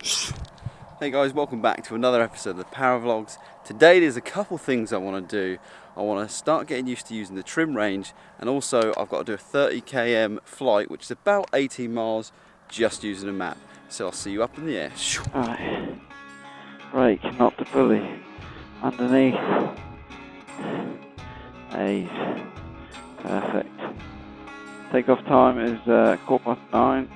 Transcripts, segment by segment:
Hey guys, welcome back to another episode of the Paravlogs. Today there's a couple things I want to do. I want to start getting used to using the trim range, and also I've got to do a 30 km flight, which is about 18 miles, just using a map. So I'll see you up in the air. Right. Brake, not the pulley. Underneath. A's. Perfect. Takeoff time is 9:15.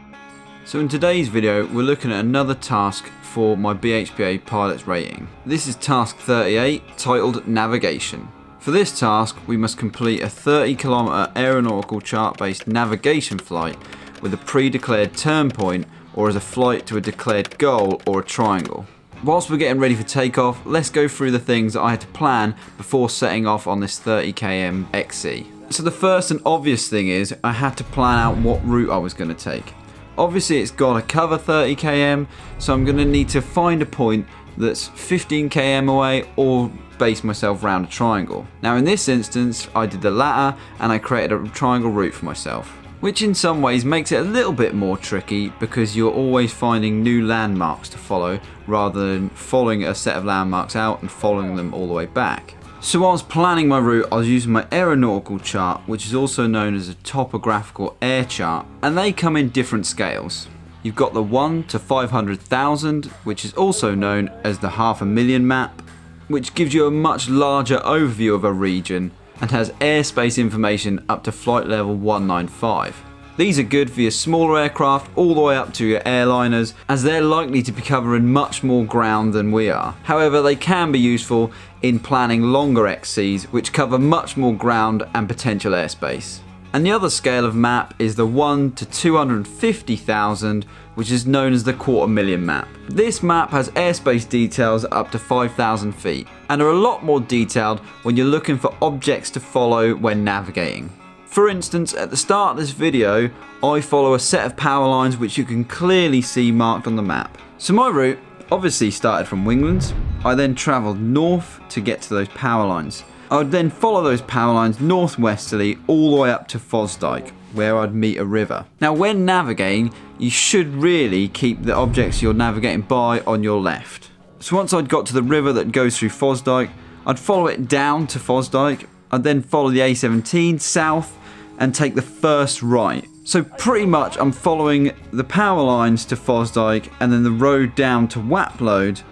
So in today's video we're looking at another task for my BHPA Pilot's rating. This is task 38, titled Navigation. For this task we must complete a 30 km aeronautical chart based navigation flight with a pre-declared turn point or as a flight to a declared goal or a triangle. Whilst we're getting ready for takeoff, let's go through the things that I had to plan before setting off on this 30 km XC. So the first and obvious thing is I had to plan out what route I was going to take. Obviously it's got to cover 30 km, so I'm going to need to find a point that's 15 km away or base myself around a triangle. Now in this instance I did the latter and I created a triangle route for myself, which in some ways makes it a little bit more tricky because you're always finding new landmarks to follow rather than following a set of landmarks out and following them all the way back. So while I was planning my route, I was using my aeronautical chart, which is also known as a topographical air chart, and they come in different scales. You've got the 1 to 500,000, which is also known as the 500,000 map, which gives you a much larger overview of a region and has airspace information up to flight level 195. These are good for your smaller aircraft all the way up to your airliners, as they're likely to be covering much more ground than we are. However, they can be useful in planning longer XCs which cover much more ground and potential airspace. And the other scale of map is the 1 to 250,000, which is known as the 250,000 map. This map has airspace details up to 5,000 feet and are a lot more detailed when you're looking for objects to follow when navigating. For instance, at the start of this video, I follow a set of power lines which you can clearly see marked on the map. So my route obviously started from Wingland. I then travelled north to get to those power lines. I would then follow those power lines northwesterly all the way up to Fosdyke, where I'd meet a river. Now when navigating, you should really keep the objects you're navigating by on your left. So once I'd got to the river that goes through Fosdyke, I'd follow it down to Fosdyke. I'd then follow the A17 south and take the first right. So pretty much I'm following the power lines to Fosdyke and then the road down to Whaplode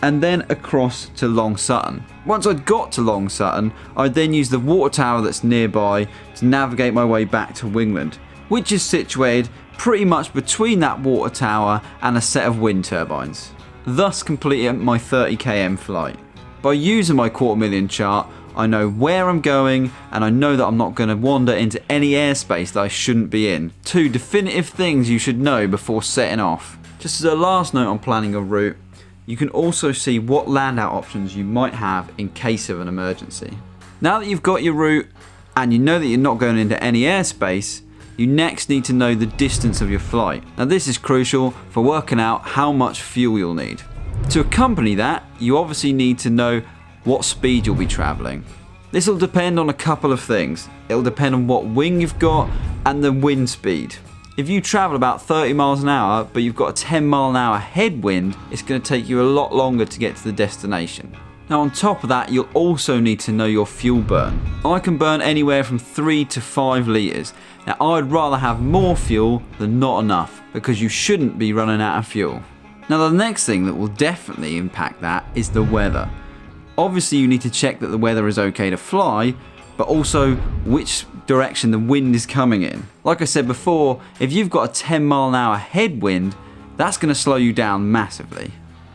and then across to Long Sutton. Once I'd got to Long Sutton, I'd then use the water tower that's nearby to navigate my way back to Wingland, which is situated pretty much between that water tower and a set of wind turbines, thus completing my 30 km flight. By using my 250,000 chart, I know where I'm going and I know that I'm not going to wander into any airspace that I shouldn't be in. 2 definitive things you should know before setting off. Just as a last note on planning a route, you can also see what land out options you might have in case of an emergency. Now that you've got your route and you know that you're not going into any airspace, you next need to know the distance of your flight. Now this is crucial for working out how much fuel you'll need. To accompany that, you obviously need to know what speed you'll be travelling. This will depend on a couple of things. It'll depend on what wing you've got and the wind speed. If you travel about 30 miles an hour but you've got a 10 mile an hour headwind, it's going to take you a lot longer to get to the destination. Now on top of that, you'll also need to know your fuel burn. I can burn anywhere from 3 to 5 litres. Now I'd rather have more fuel than not enough, because you shouldn't be running out of fuel. Now the next thing that will definitely impact that is the weather. Obviously you need to check that the weather is okay to fly, but also which direction the wind is coming in. Like I said before, if you've got a 10 mile an hour headwind, that's going to slow you down massively.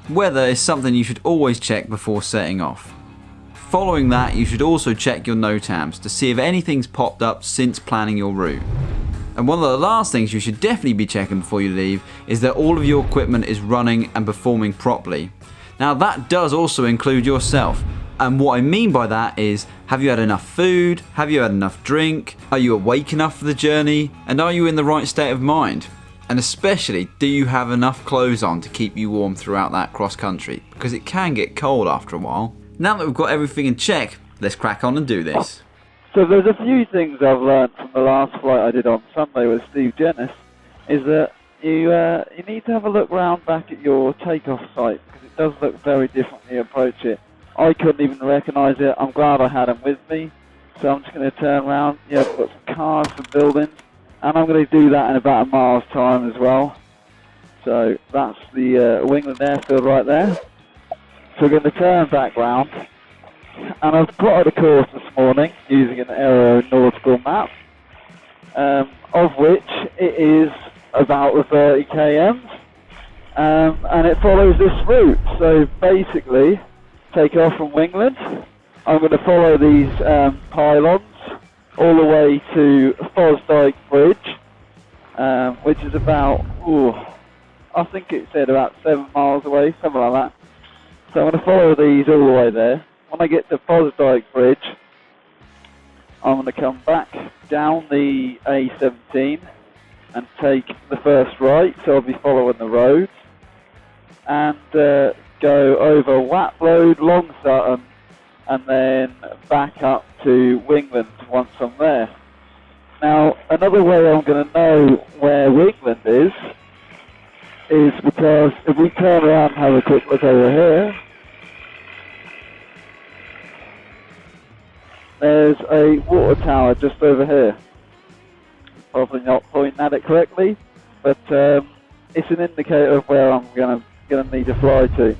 Weather is something you should always check before setting off. Following that, you should also check your NOTAMs to see if anything's popped up since planning your route. And one of the last things you should definitely be checking before you leave is that all of your equipment is running and performing properly. Now that does also include yourself. And what I mean by that is, have you had enough food? Have you had enough drink? Are you awake enough for the journey? And are you in the right state of mind? And especially, do you have enough clothes on to keep you warm throughout that cross country? Because it can get cold after a while. Now that we've got everything in check, let's crack on and do this. So there's a few things I've learned from the last flight I did on Sunday with Steve Jennis, is that you need to have a look round back at your takeoff site, because it does look very different when you approach it. I couldn't even recognise it. I'm glad I had them with me. So I'm just going to turn around. Yeah, I've got some cars, some buildings, and I'm going to do that in about a mile's time as well. So that's the Wingland Airfield right there. So we're going to turn back round, and I've plotted a course this morning using an aeronautical map, of which it is about the 30 km, and it follows this route. So basically, take off from Wingland. I'm going to follow these pylons all the way to Fosdyke Bridge, which is about, I think it said about 7 miles away, something like that. So I'm going to follow these all the way there. When I get to Fosdyke Bridge, I'm going to come back down the A17 and take the first right, so I'll be following the roads, and go over Whaplode, Long Sutton, and then back up to Wingland once I'm there. Now, another way I'm going to know where Wingland is because if we turn around and have a quick look over here, there's a water tower just over here. Probably not pointing at it correctly, but it's an indicator of where I'm going to need to fly to.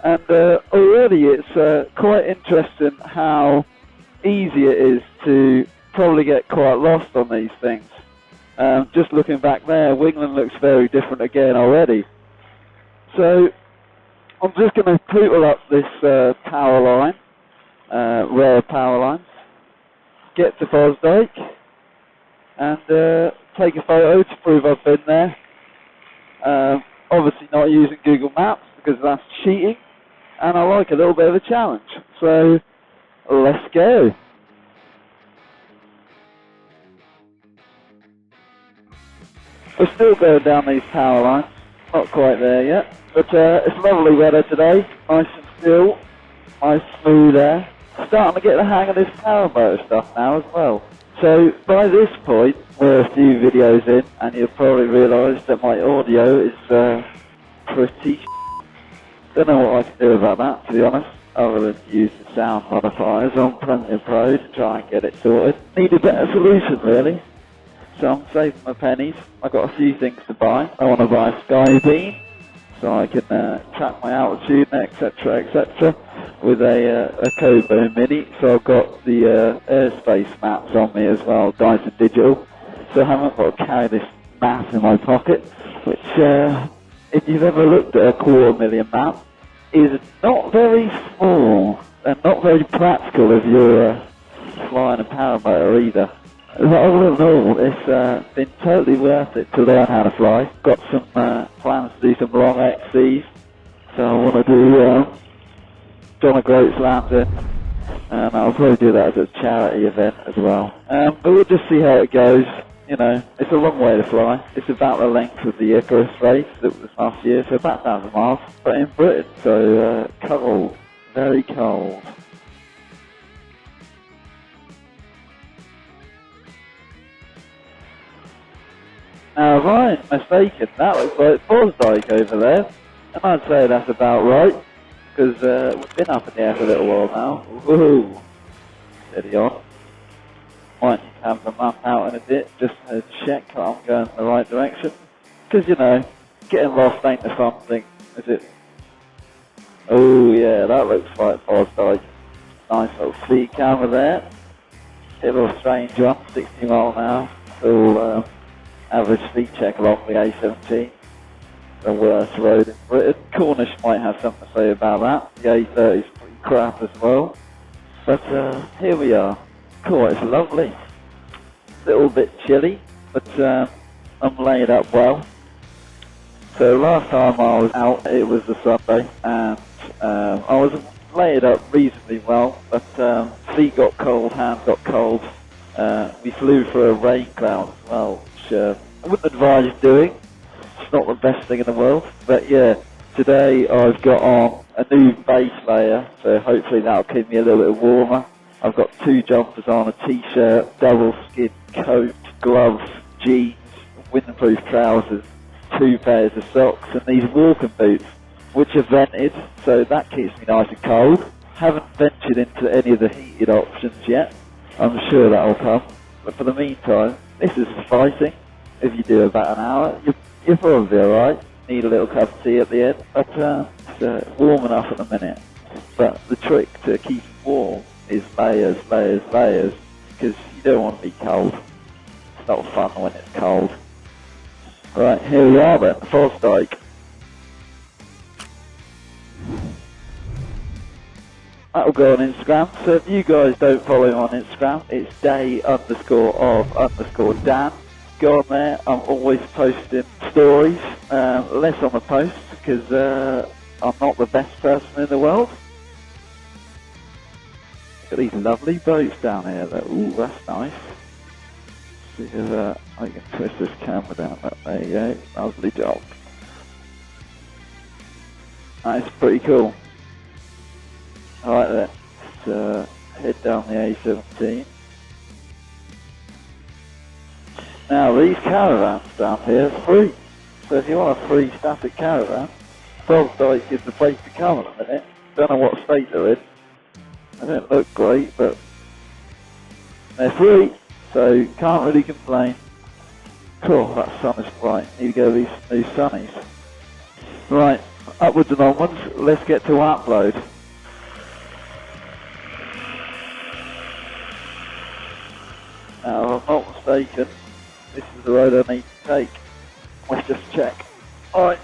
And already it's quite interesting how easy it is to probably get quite lost on these things. Just looking back there, Wingland looks very different again already. So I'm just going to poodle up this power line, rare power lines, get to Fosdyke, and take a photo to prove I've been there. Obviously not using Google Maps because that's cheating, and I like a little bit of a challenge. So let's go. We're still going down these power lines, not quite there yet, but it's lovely weather today, nice and still, nice smooth air. Starting to get the hang of this paramotor stuff now as well. So by this point, we're a few videos in, and you'll probably realise that my audio is pretty Don't know what I can do about that, to be honest, other than use the sound modifiers on Premiere Pro to try and get it sorted. Need a better solution, really. So I'm saving my pennies. I've got a few things to buy. I want to buy a sky beam, so I can track my altitude, etc., etc., with a Kobo Mini. So I've got the airspace maps on me as well, Dyson Digital. So I haven't got to carry this map in my pocket, which, if you've ever looked at a 250,000 map, is not very small and not very practical if you're flying a paramotor either. All in all, it's been totally worth it to learn how to fly. Got some plans to do some long XCs, so I want to do John O'Groats landing, and I'll probably do that as a charity event as well. But we'll just see how it goes. You know, it's a long way to fly. It's about the length of the Icarus race that was last year, so about 1,000 miles, but in Britain, so cold, very cold. Now, if I ain't mistaken, that looks like Fosdyke over there, and I'd say that's about right, because we've been up in the air for a little while now. Woohoo! Steady on. Might need to have the map out in a bit, just to check that I'm going in the right direction. Because, you know, getting lost ain't the fun thing, is it? Oh yeah, that looks like Fosdyke. Nice little speed camera there. A little strange one, 60 mile an hour. Little average speed check along the A17. The worst road in Britain. Cornish might have something to say about that. The A30 is pretty crap as well. But here we are. Cool, it's lovely. A little bit chilly, but I'm laid up well. So last time I was out, it was the Sunday, and I was laid up reasonably well, but feet got cold, hands got cold. We flew for a rain cloud as well, which I wouldn't advise doing. It's not the best thing in the world, but yeah, today I've got on a new base layer, so hopefully that'll keep me a little bit warmer. I've got 2 jumpers on, a t-shirt, double skin coat, gloves, jeans, windproof trousers, 2 pairs of socks and these walking boots, which are vented, so that keeps me nice and cold. Haven't ventured into any of the heated options yet. I'm sure that'll come, but for the meantime, this is sufficing. If you do about an hour, you're probably alright. Need a little cup of tea at the end, but it's warm enough at the minute. But the trick to keep warm is layers, layers, layers, because you don't want to be cold. It's not fun when it's cold. Right, here we are then, Fosdyke. That'll go on Instagram, so if you guys don't follow him on Instagram, it's day_of_Dan. Go on there, I'm always posting stories, less on the posts, because I'm not the best person in the world. Look at these lovely boats down here, though. Ooh, that's nice. See if I can twist this camera down, there you go, lovely job. That's pretty cool. Alright then, let's head down the A17. Now these caravans down here are free, so if you want a free static caravan, Fosdyke is the place to come in a minute. Don't know what state they're in, they don't look great, but they're free, so can't really complain. Cool, that sun is bright, need to go these new sunnies. Right, upwards and onwards, let's get to Whaplode. Now, if I'm not mistaken, this is the road I need to take. Let's just check. Alright.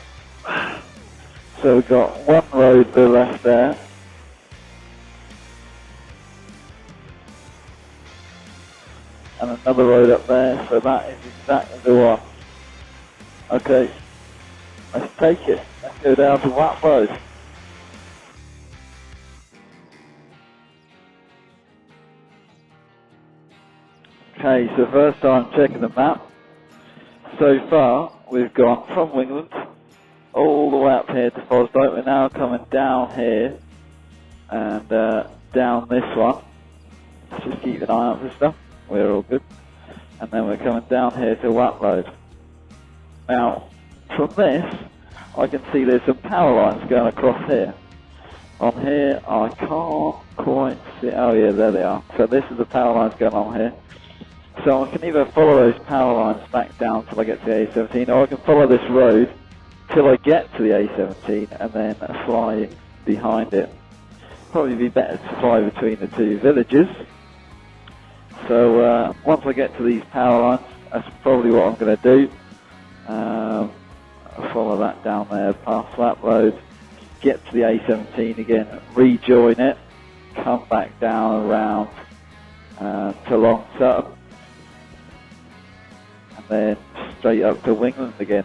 So we've got one road to the left there. And another road up there, so that is exactly the one. Okay. Let's take it. Let's go down to Whaplode. Okay, so first time checking the map. So far, we've gone from Wingland all the way up here to Fosdyke. We're now coming down here and down this one. Let's just keep an eye out for stuff. We're all good. And then we're coming down here to Whaplode. Now, from this, I can see there's some power lines going across here. On here, I can't quite see. Oh yeah, there they are. So this is the power lines going on here. So I can either follow those power lines back down till I get to the A17, or I can follow this road till I get to the A17 and then fly behind it. Probably be better to fly between the two villages. So once I get to these power lines, that's probably what I'm going to do. I'll follow that down there past Whaplode, get to the A17 again, rejoin it, come back down around to Long Sutton, and then straight up to Wingland again.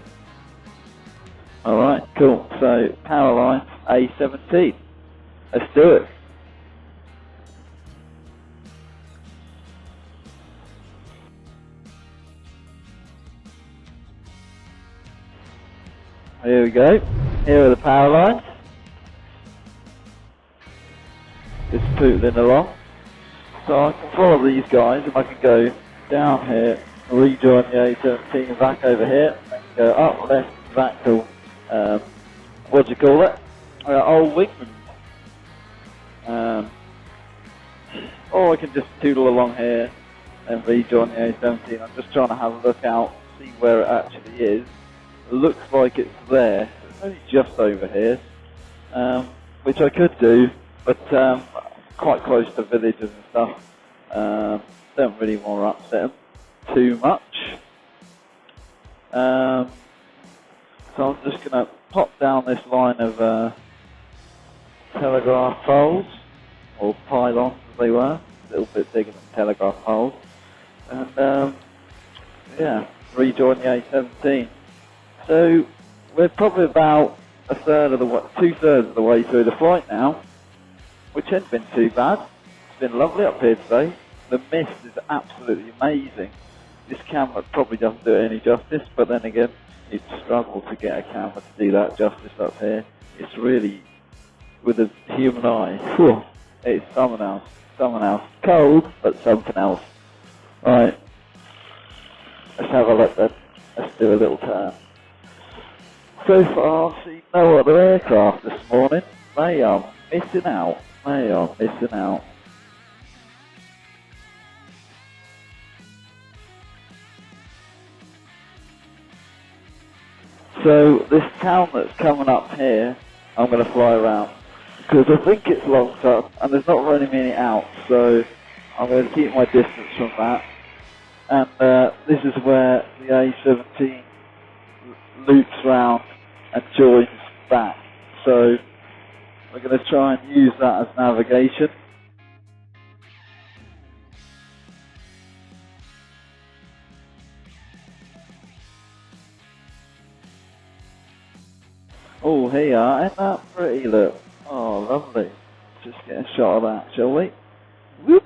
Alright, cool. So power lines A17. Let's do it. Here we go. Here are the power lines. Just pootling along. So I can follow these guys and I can go down here, rejoin the A17 and back over here, and go up, left, back to, what do you call it? Old Wingland. Or I can just tootle along here and rejoin the A17. I'm just trying to have a look out, see where it actually is. It looks like it's there. It's only just over here, which I could do, but quite close to villages and stuff. Don't really want to upset them too much. So I'm just going to pop down this line of telegraph poles, or pylons as they were, a little bit bigger than telegraph poles, and yeah, rejoin the A17. So we're probably about two-thirds of the way through the flight now, which hasn't been too bad. It's been lovely up here today. The mist is absolutely amazing. This camera probably doesn't do it any justice, but then again, you'd struggle to get a camera to do that justice up here. It's really, with a human eye, whew, it's something else. Cold, but something else. Right, let's have a look then. Let's do a little turn. So far, I've seen no other aircraft this morning. They are missing out. They are missing out. So this town that's coming up here, I'm going to fly around because I think it's locked up and there's not really many out, so I'm going to keep my distance from that. And this is where the A17 loops round and joins back. So we're going to try and use that as navigation. Oh, here you are. Ain't that pretty, look? Oh, lovely. Just get a shot of that, shall we? Whoop!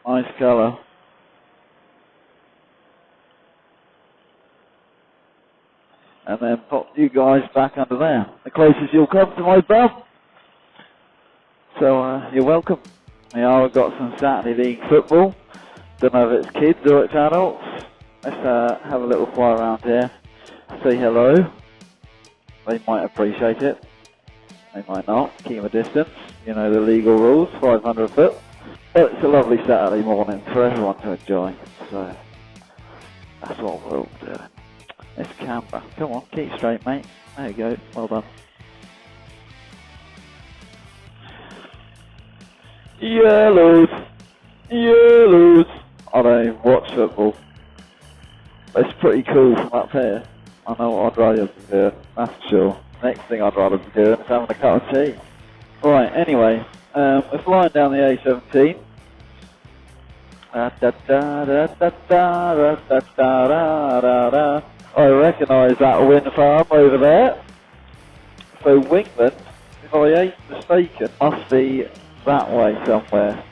Nice colour. And then pop you guys back under there. The closest you'll come to my bum. So you're welcome. Yeah, I've got some Saturday League football. Don't know if it's kids or it's adults. Let's have a little fly around here. Say hello. They might appreciate it. They might not. Keep a distance. You know the legal rules, 500 foot. But it's a lovely Saturday morning for everyone to enjoy. So that's what we're all doing. It's camber. Come on, keep straight, mate. There you go. Well done. Yellows. Yellows. I don't watch football. It's pretty cool from up here. I know what I'd rather be doing, that's for sure. Next thing I'd rather be doing is having a cup of tea. Right, anyway, we're flying down the A17. I recognise that wind farm over there. So Wingland, if I ain't mistaken, must be that way somewhere.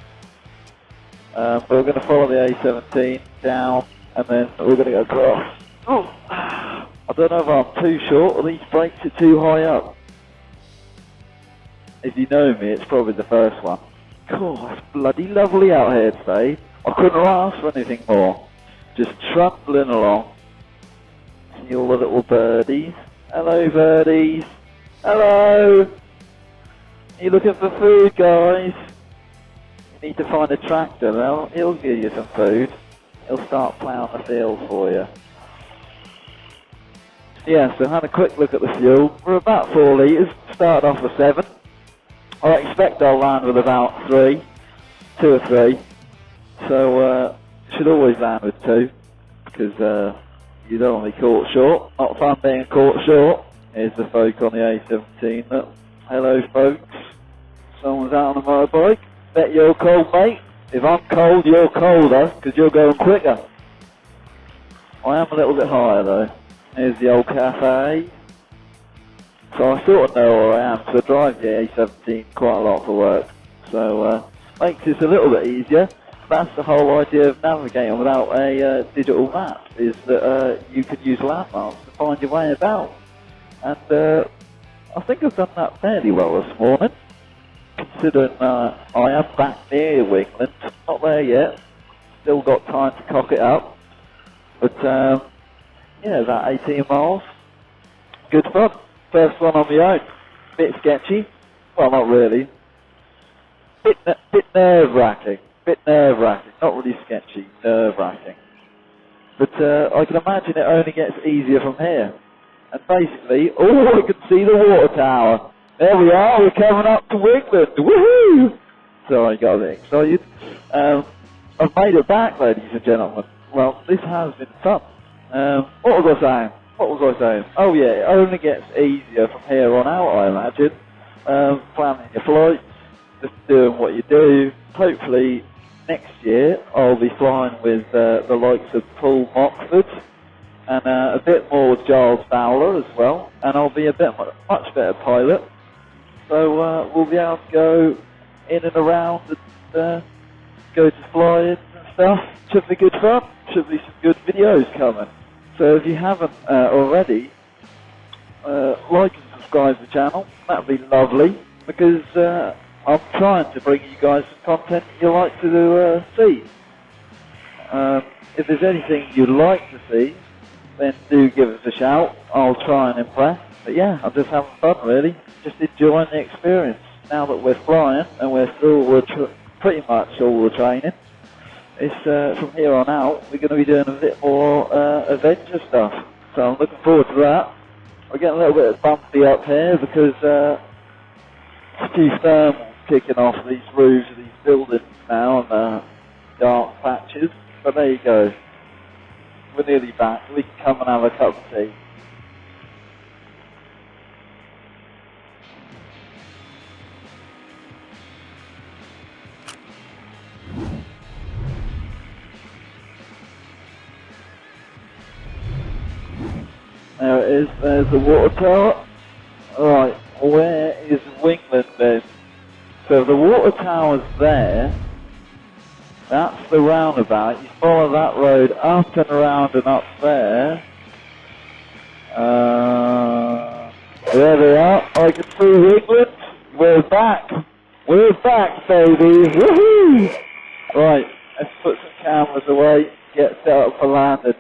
But we're going to follow the A17 down and then we're going to go across. Oh, I don't know if I'm too short or these brakes are too high up. If you know me, it's probably the first one. Cool, it's bloody lovely out here today. I couldn't have asked for anything more. Just trundling along. See all the little birdies. Hello, birdies. Hello. Are you looking for food, guys? You need to find a tractor now. He'll give you some food. He'll start ploughing the field for you. Yeah, so had a quick look at the fuel. We're about 4 litres. Started off with 7. I expect I'll land with about 3. 2 or 3. So, should always land with 2. Because, you don't want to be caught short. Not fun being caught short. Here's the folk on the A17. Look. Hello, folks. Someone's out on a motorbike. Bet you're cold, mate. If I'm cold, you're colder, because you're going quicker. I am a little bit higher, though. Here's the old cafe. So I sort of know where I am, because I drive the A17 quite a lot for work. So, makes this a little bit easier. That's the whole idea of navigating without a digital map, is that you can use landmarks to find your way about. And I think I've done that fairly well this morning, considering I am back near Wingland. Not there yet, still got time to cock it up. But yeah, about 18 miles. Good fun. First one on my own. Bit sketchy. Well, not really. Bit nerve-wracking. Not really sketchy, nerve-wracking. But I can imagine it only gets easier from here. And basically, I can see the water tower. There we are, we're coming up to Wingland. Woohoo! Sorry, got a bit excited. I've made it back, ladies and gentlemen. Well, this has been fun. What was I saying? Oh yeah, it only gets easier from here on out, I imagine. Planning your flights, just doing what you do. Hopefully, next year, I'll be flying with the likes of Paul Mockford and a bit more with Giles Fowler as well. And I'll be a much better pilot. So we'll be able to go in and around and go to fly-ins and stuff. Should be good fun. Should be some good videos coming. So if you haven't already, like and subscribe to the channel. That'd be lovely, because I'm trying to bring you guys some content you like to see. If there's anything you'd like to see, then do give us a shout. I'll try and impress. But yeah, I'm just having fun really, just enjoying the experience. Now that we're flying and we're through pretty much all the training, it's from here on out we're going to be doing a bit more adventure stuff. So I'm looking forward to that. We're getting a little bit bumpy up here because it's too thermal kicking off these roofs of these buildings now and dark patches. But there you go. We're nearly back. We can come and have a cup of tea. There it is, there's the water tower. Right, where is Wingland then? So the water tower's there. That's the roundabout. You follow that road up and around and up there. There they are. I can see Wingland. We're back. We're back, baby. Woohoo! Right, let's put some cameras away. Get set up for landing.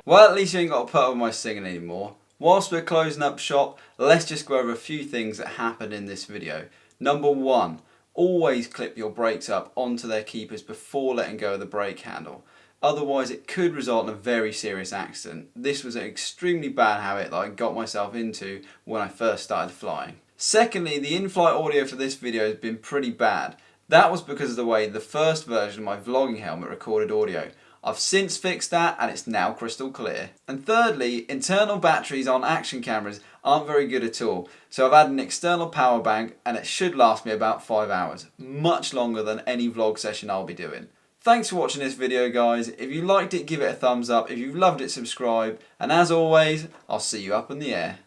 Well, at least you ain't got to put up with my singing anymore. Whilst we're closing up shop, let's just go over a few things that happened in this video. Number one, always clip your brakes up onto their keepers before letting go of the brake handle. Otherwise it could result in a very serious accident. This was an extremely bad habit that I got myself into when I first started flying. Secondly, the in-flight audio for this video has been pretty bad. That was because of the way the first version of my vlogging helmet recorded audio. I've since fixed that and it's now crystal clear. And thirdly, internal batteries on action cameras aren't very good at all. So I've added an external power bank and it should last me about 5 hours. Much longer than any vlog session I'll be doing. Thanks for watching this video guys. If you liked it, give it a thumbs up. If you've loved it, subscribe. And as always, I'll see you up in the air.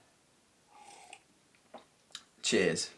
Cheers.